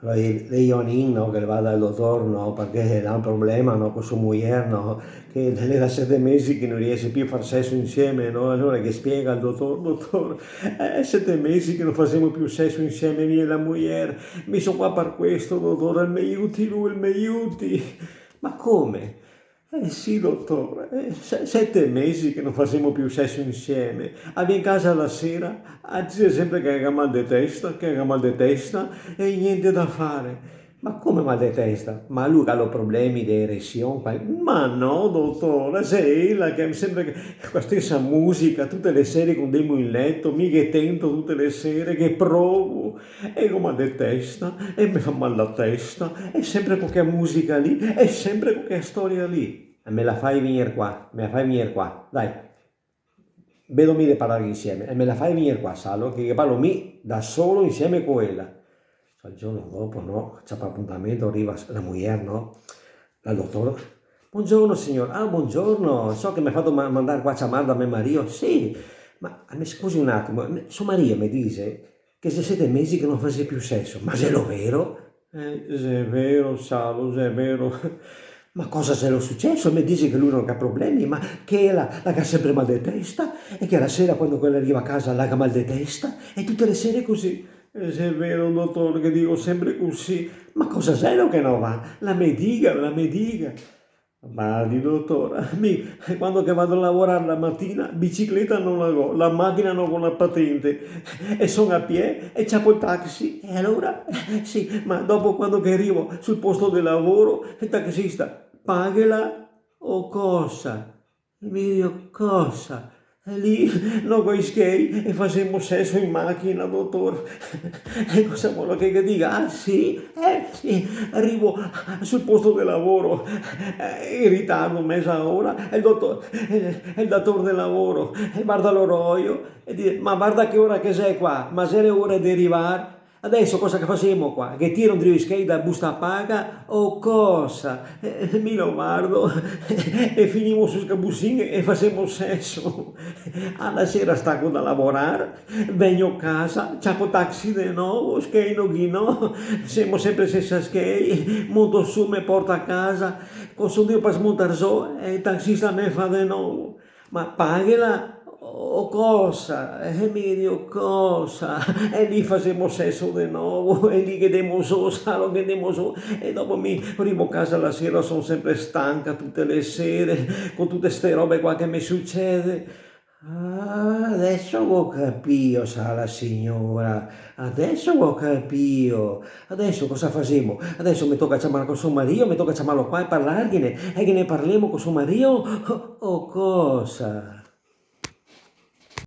lei è un inno che va dal dottor, no, perché ha un problema, no, con sua moglie, no, che lei da 7 mesi che non riesce più a far sesso insieme, no, allora che spiega al dottor, 7 mesi che non facciamo più sesso insieme, io e la moglie, mi sono qua per questo, dottore, mi aiuti lui, mi aiuti. Ma come? Eh sì, dottore, 7 mesi che non facciamo più sesso insieme. Arriva in casa la sera, dice sempre che ha mal di testa, che ha mal di testa e niente da fare. Ma come mal di testa? Ma lui ha problemi di erezione? Ma no, dottore, sei la che sempre con la stessa musica, tutte le sere con demo in letto, mica tento tutte le sere che provo e ho mal di testa e mi fa mal la testa e sempre con quella musica lì e sempre con quella storia lì. E me la fai venire qua, me la fai venire qua, dai. Vedo mi di parlare insieme e me la fai venire qua, Salo, che parlo mi da solo insieme con quella. Il giorno dopo, no, c'è per appuntamento, arriva la moglie, no, la dottora. Buongiorno signor, ah buongiorno, so che mi ha fatto mandare qua a chiamare da mio marito. Sì, ma mi scusi un attimo, suo marito mi dice che se 7 mesi che non facesse più sesso, ma se lo vero? Se è vero, Salo, se è vero. Ma cosa se lo successo? Mi dice che lui non ha problemi, ma che la ha sempre mal di testa e che la sera quando quella arriva a casa la ha mal di testa e tutte le sere così. Se è vero, dottore, che dico sempre così, ma cosa sei lo che non va? La me dica, la me dica. Ma di dottore, quando che vado a lavorare la mattina, bicicletta non la ho, la macchina non ho la patente e sono a piedi e c'è il taxi. E allora, sì, ma dopo quando che arrivo sul posto di lavoro, il taxista pagala o cosa? Mi dico cosa? E lì non con i skate e facciamo sesso in macchina, dottore. E cosa vuole che dica? Ah sì? Sì, arrivo sul posto di lavoro in ritardo, mezz'ora, e il datore del lavoro guarda l'orologio e dice, ma guarda che ora che sei qua, ma se è ora di arrivare? Adesso cosa che facciamo qua? Che tiro un skate da busta paga o cosa? Mi lo guardo e finimo su scabussini e facciamo sesso. Alla sera stacco da lavorare, vengo a casa, c'ho taxi di nuovo, skate no ghino, siamo sempre senza skate, monto su, mi porto a casa, con soldi per smontare su e il taxista mi fa di nuovo. Ma pagala o cosa? E mi dico cosa? E lì facciamo sesso di nuovo, e lì che demo su, salo che demo su, e dopo mi arrivo a casa la sera, sono sempre stanca tutte le sere, con tutte ste robe qua che mi succede. Ah, adesso ho capito, sa la signora, adesso ho capito, adesso cosa facciamo? Adesso mi tocca chiamare con suo marito, mi tocca chiamarlo qua e parlargliene, e che ne parliamo con suo marito o cosa?